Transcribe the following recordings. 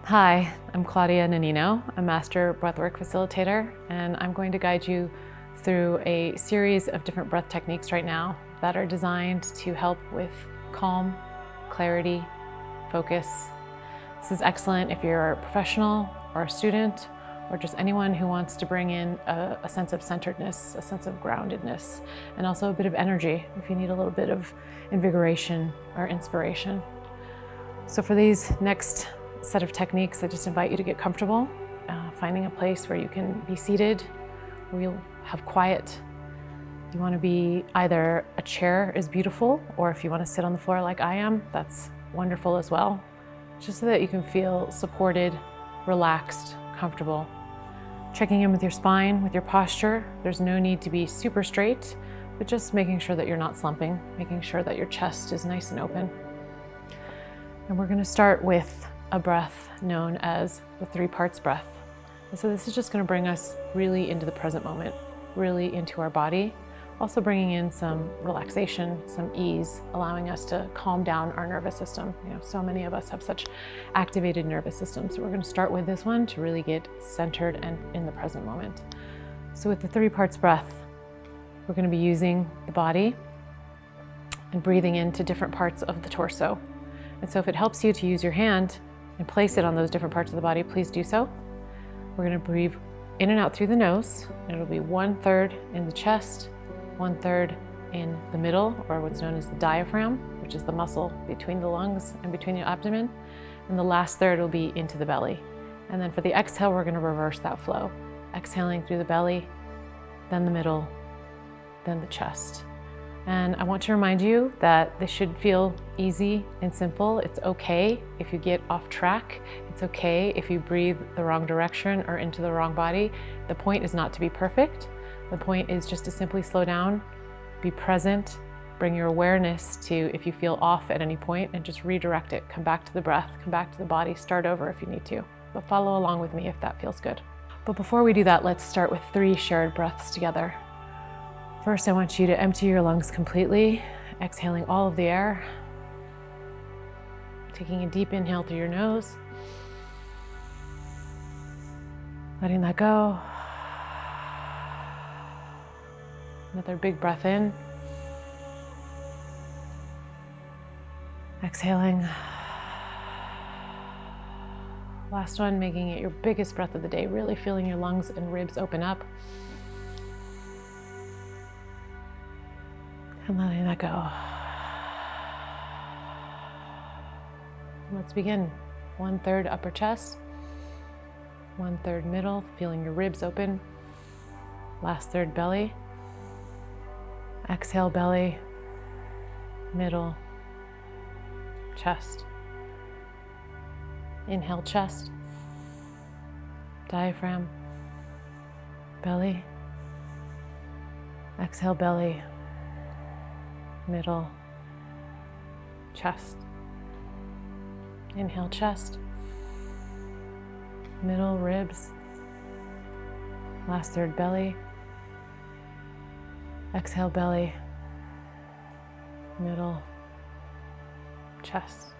Hi, I'm Claudia Nannino, a Master Breathwork Facilitator, and I'm going to guide you through a series of different breath techniques right now that are designed to help with calm, clarity, focus. This is excellent if you're a professional or a student or just anyone who wants to bring in a sense of centeredness, a sense of groundedness, and also a bit of energy if you need a little bit of invigoration or inspiration. So for these next set of techniques, I just invite you to get comfortable, finding a place where you can be seated, where you'll have quiet. You want to be either a chair is beautiful, or if you want to sit on the floor like I am, that's wonderful as well. Just so that you can feel supported, relaxed, comfortable. Checking in with your spine, with your posture. There's no need to be super straight, but just making sure that you're not slumping, making sure that your chest is nice and open. And we're going to start with a breath known as the 3 parts breath. And so this is just going to bring us really into the present moment, really into our body, also bringing in some relaxation, some ease, allowing us to calm down our nervous system. So many of us have such activated nervous systems. So we're going to start with this one to really get centered and in the present moment. So with the 3 parts breath, we're going to be using the body and breathing into different parts of the torso. And so if it helps you to use your hand and place it on those different parts of the body, please do so. We're going to breathe in and out through the nose. It'll be 1/3 in the chest, 1/3 in the middle, or what's known as the diaphragm, which is the muscle between the lungs and between the abdomen. And the last third will be into the belly. And then for the exhale, we're going to reverse that flow. Exhaling through the belly, then the middle, then the chest. And I want to remind you that this should feel easy and simple. It's okay if you get off track. It's okay if you breathe the wrong direction or into the wrong body. The point is not to be perfect. The point is just to simply slow down, be present, bring your awareness to if you feel off at any point, and just redirect it. Come back to the breath, come back to the body, start over if you need to. But follow along with me if that feels good. But before we do that, let's start with 3 shared breaths together. First, I want you to empty your lungs completely, exhaling all of the air. Taking a deep inhale through your nose. Letting that go. Another big breath in. Exhaling. Last one, making it your biggest breath of the day, really feeling your lungs and ribs open up. And letting that go. Let's begin. 1/3 upper chest, 1/3 middle, feeling your ribs open. Last third belly. Exhale belly, middle, chest. Inhale chest, diaphragm, belly. Exhale belly, middle, chest. Inhale chest, middle, ribs. Last third belly. Exhale belly, middle, chest.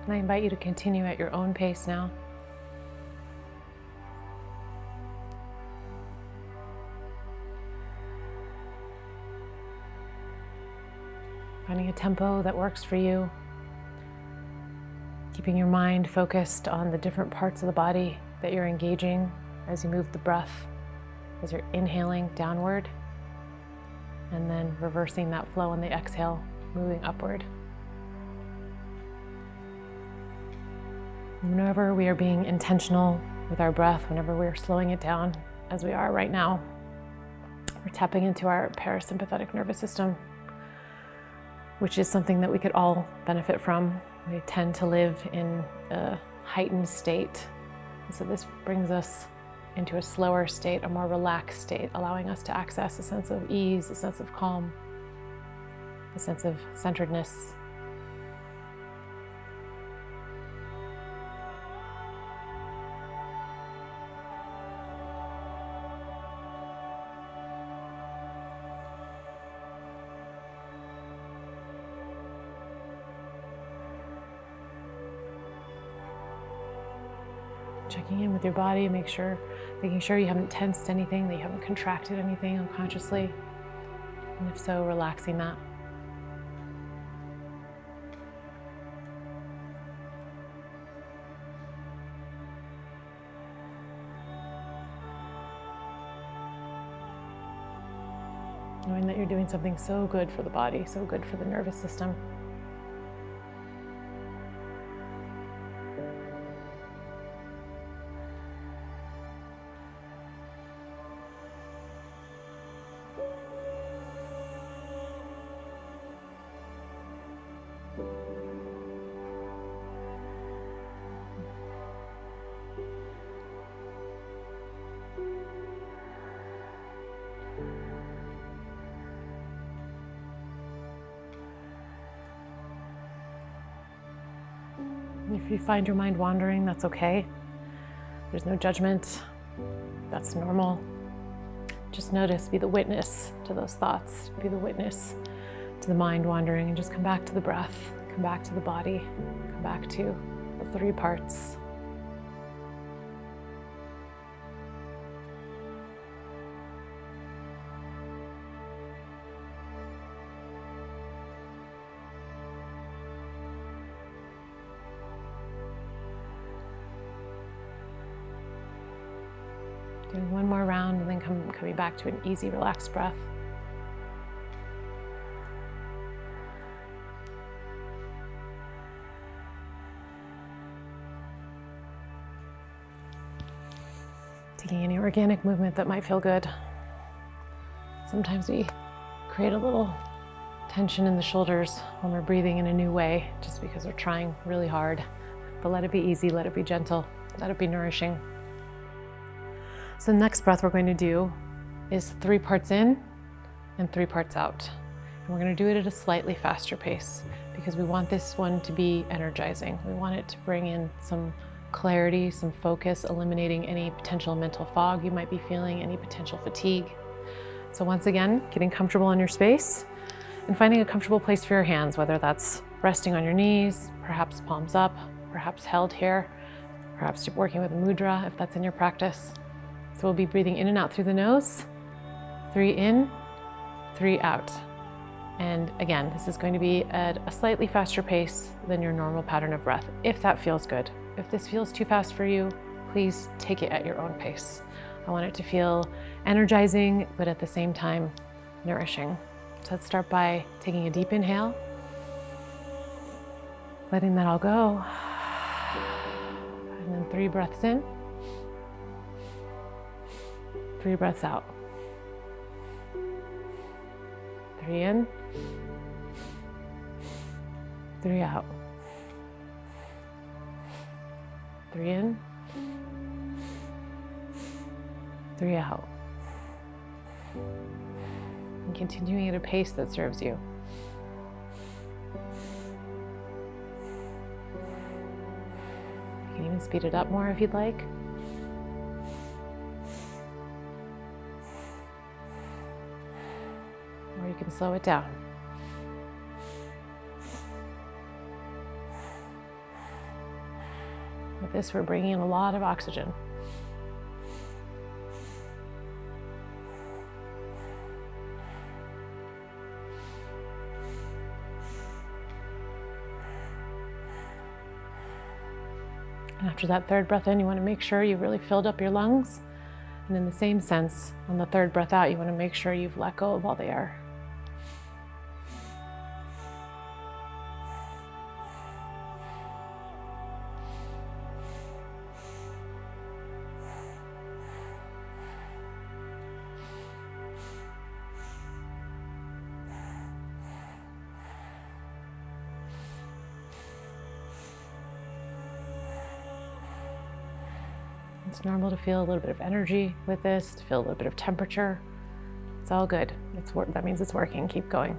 And I invite you to continue at your own pace now. Finding a tempo that works for you. Keeping your mind focused on the different parts of the body that you're engaging as you move the breath, as you're inhaling downward, and then reversing that flow on the exhale, moving upward. Whenever we are being intentional with our breath, whenever we're slowing it down, as we are right now, we're tapping into our parasympathetic nervous system, which is something that we could all benefit from. We tend to live in a heightened state. And so this brings us into a slower state, a more relaxed state, allowing us to access a sense of ease, a sense of calm, a sense of centeredness. Checking in with your body, making sure you haven't tensed anything, that you haven't contracted anything unconsciously. And if so, relaxing that. Knowing that you're doing something so good for the body, so good for the nervous system. If you find your mind wandering, that's okay. There's no judgment. That's normal. Just notice, be the witness to those thoughts, be the witness to the mind wandering, and just come back to the breath, come back to the body, come back to the three parts. Doing one more round and then coming back to an easy, relaxed breath. Taking any organic movement that might feel good. Sometimes we create a little tension in the shoulders when we're breathing in a new way, just because we're trying really hard. But let it be easy, let it be gentle, let it be nourishing. So the next breath we're going to do is 3 parts in and 3 parts out. And we're going to do it at a slightly faster pace because we want this one to be energizing. We want it to bring in some clarity, some focus, eliminating any potential mental fog you might be feeling, any potential fatigue. So once again, getting comfortable in your space and finding a comfortable place for your hands, whether that's resting on your knees, perhaps palms up, perhaps held here, perhaps working with a mudra if that's in your practice. So we'll be breathing in and out through the nose, 3 in, 3 out. And again, this is going to be at a slightly faster pace than your normal pattern of breath, if that feels good. If this feels too fast for you, please take it at your own pace. I want it to feel energizing, but at the same time, nourishing. So let's start by taking a deep inhale, letting that all go. And then 3 breaths in. 3 breaths out. 3 in, 3 out. 3 in, 3 out. And continuing at a pace that serves you. You can even speed it up more if you'd like. Or you can slow it down. With this, we're bringing in a lot of oxygen. And after that 3rd breath in, you want to make sure you've really filled up your lungs. And in the same sense, on the 3rd breath out, you want to make sure you've let go of all the air. It's normal to feel a little bit of energy with this, to feel a little bit of temperature. It's all good. That means it's working. Keep going.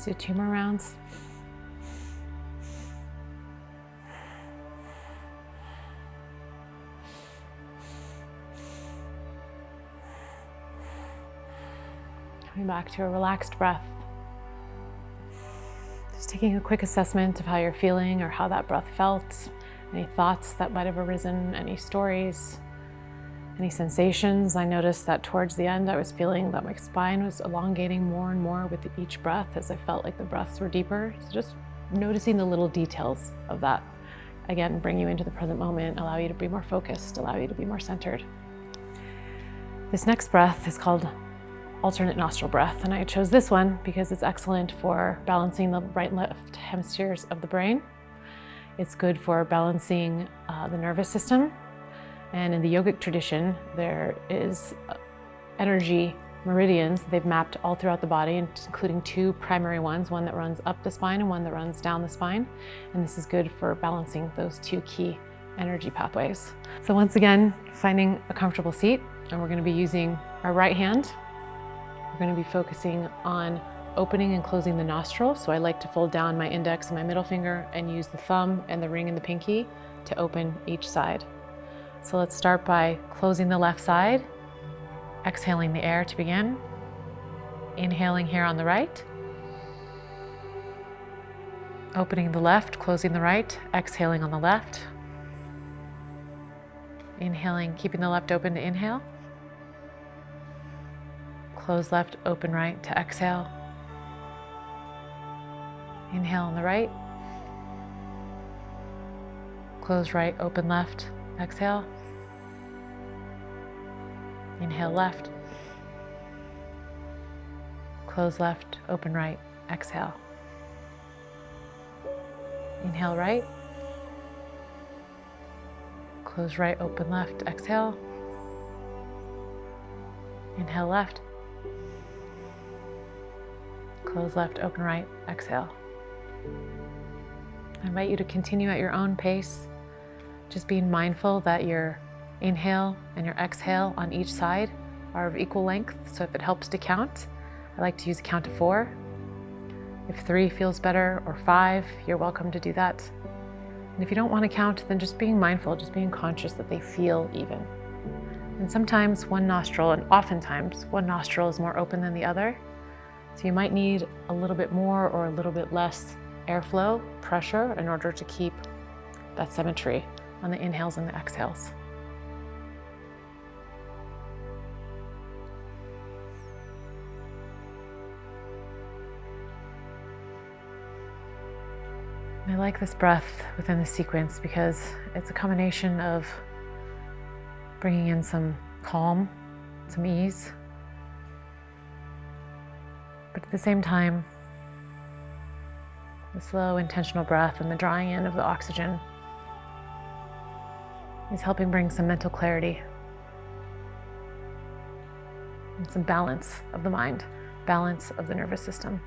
Let's do 2 more rounds. Coming back to a relaxed breath. Just taking a quick assessment of how you're feeling or how that breath felt, any thoughts that might have arisen, any stories, any sensations. I noticed that towards the end I was feeling that my spine was elongating more and more with each breath as I felt like the breaths were deeper. So just noticing the little details of that. Again, bring you into the present moment, allow you to be more focused, allow you to be more centered. This next breath is called alternate nostril breath, and I chose this one because it's excellent for balancing the right and left hemispheres of the brain. It's good for balancing the nervous system, and in the yogic tradition there is energy meridians they've mapped all throughout the body, including 2 primary ones, one that runs up the spine and one that runs down the spine, and this is good for balancing those 2 key energy pathways. So once again, finding a comfortable seat, and we're going to be using our right hand. We're going to be focusing on opening and closing the nostril. So I like to fold down my index and my middle finger and use the thumb and the ring and the pinky to open each side. So let's start by closing the left side, exhaling the air to begin. Inhaling here on the right. Opening the left, closing the right, exhaling on the left. Inhaling, keeping the left open to inhale. Close left, open right to exhale. Inhale on the right. Close right, open left, exhale. Inhale left. Close left, open right, exhale. Inhale right. Close right, open left, exhale. Inhale left. Close left, open right, exhale. I invite you to continue at your own pace, just being mindful that your inhale and your exhale on each side are of equal length. So if it helps to count, I like to use a count of 4. If 3 feels better, or 5, you're welcome to do that. And if you don't want to count, then just being mindful, just being conscious that they feel even. And sometimes one nostril, and oftentimes one nostril is more open than the other. So you might need a little bit more or a little bit less airflow, pressure, in order to keep that symmetry on the inhales and the exhales. I like this breath within the sequence because it's a combination of bringing in some calm, some ease, but at the same time, the slow, intentional breath and the drawing in of the oxygen is helping bring some mental clarity and some balance of the mind, balance of the nervous system.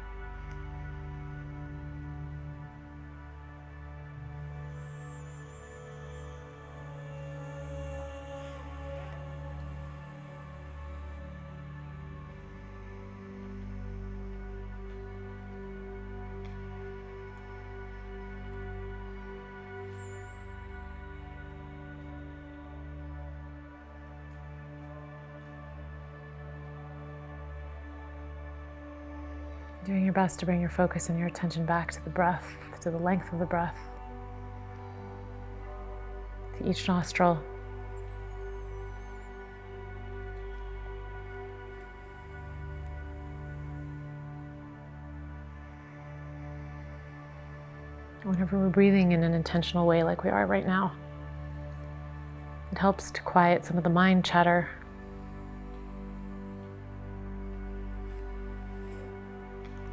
Doing your best to bring your focus and your attention back to the breath, to the length of the breath, to each nostril. Whenever we're breathing in an intentional way like we are right now, it helps to quiet some of the mind chatter,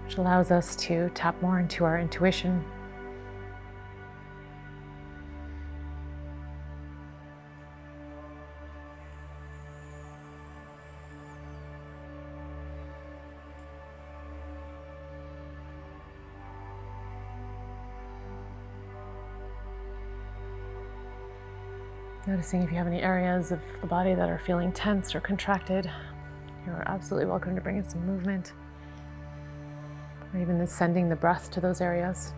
which allows us to tap more into our intuition. Noticing if you have any areas of the body that are feeling tense or contracted, you're absolutely welcome to bring in some movement. or even sending the breath to those areas.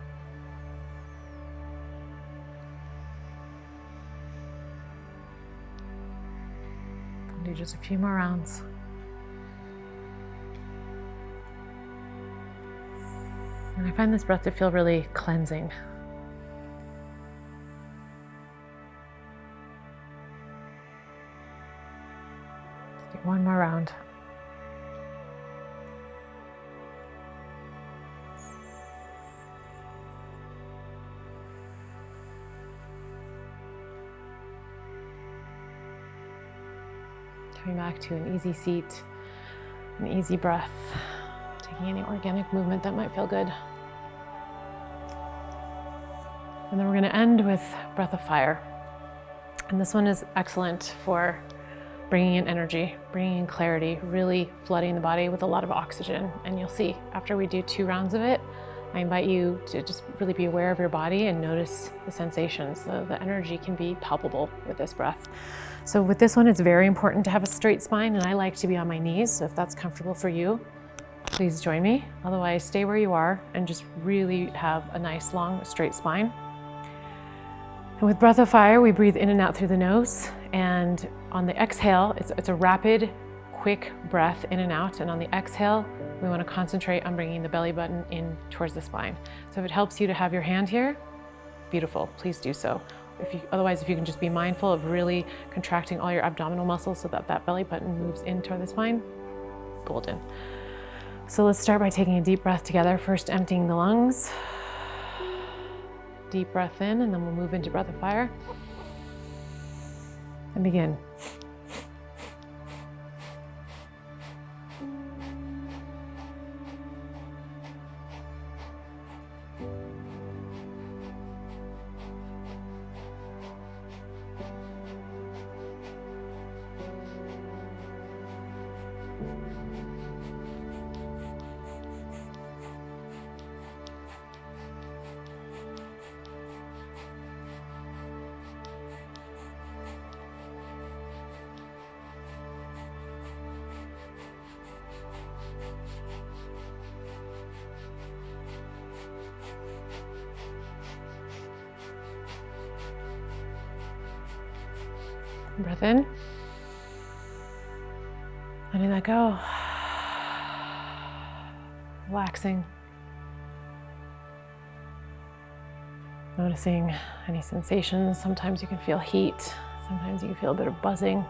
Do just a few more rounds. And I find this breath to feel really cleansing. Let's take one more round. Coming back to an easy seat, an easy breath, taking any organic movement that might feel good. And then we're going to end with breath of fire. And this one is excellent for bringing in energy, bringing in clarity, really flooding the body with a lot of oxygen. And you'll see after we do 2 rounds of it, I invite you to just really be aware of your body and notice the sensations. The energy can be palpable with this breath. So with this one, it's very important to have a straight spine, and I like to be on my knees. So if that's comfortable for you, please join me. Otherwise, stay where you are and just really have a nice, long, straight spine. And with breath of fire, we breathe in and out through the nose. And on the exhale, it's a rapid, quick breath in and out. And on the exhale, we want to concentrate on bringing the belly button in towards the spine. So if it helps you to have your hand here, beautiful, please do so. Otherwise, if you can just be mindful of really contracting all your abdominal muscles so that that belly button moves in toward the spine, golden. So let's start by taking a deep breath together. First, emptying the lungs. Deep breath in, and then we'll move into breath of fire. And begin. Breath in, letting that go, relaxing, noticing any sensations. Sometimes you can feel heat, sometimes you can feel a bit of buzzing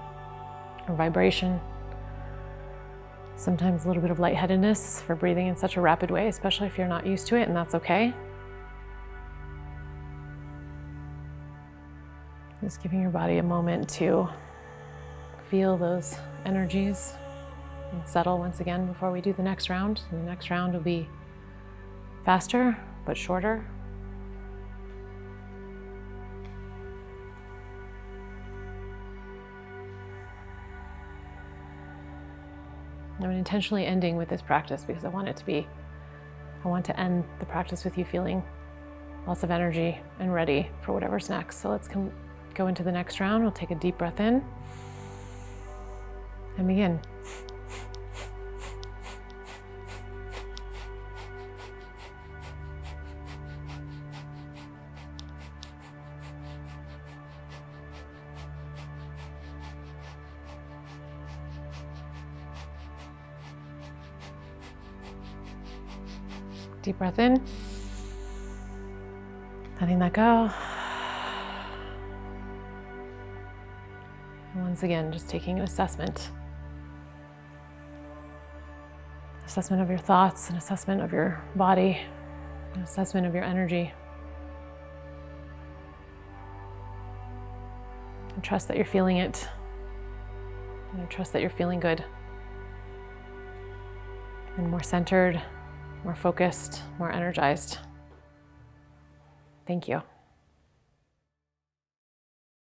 or vibration, sometimes a little bit of lightheadedness for breathing in such a rapid way, especially if you're not used to it, and that's okay. Just giving your body a moment to feel those energies and settle once again before we do the next round. And the next round will be faster, but shorter. I'm intentionally ending with this practice because I want to end the practice with you feeling lots of energy and ready for whatever's next. So let's go into the next round. We'll take a deep breath in and begin. Deep breath in, letting that go. And once again, just taking an assessment. Assessment of your thoughts, an assessment of your body, an assessment of your energy. And trust that you're feeling it. And trust that you're feeling good. And more centered, more focused, more energized. Thank you.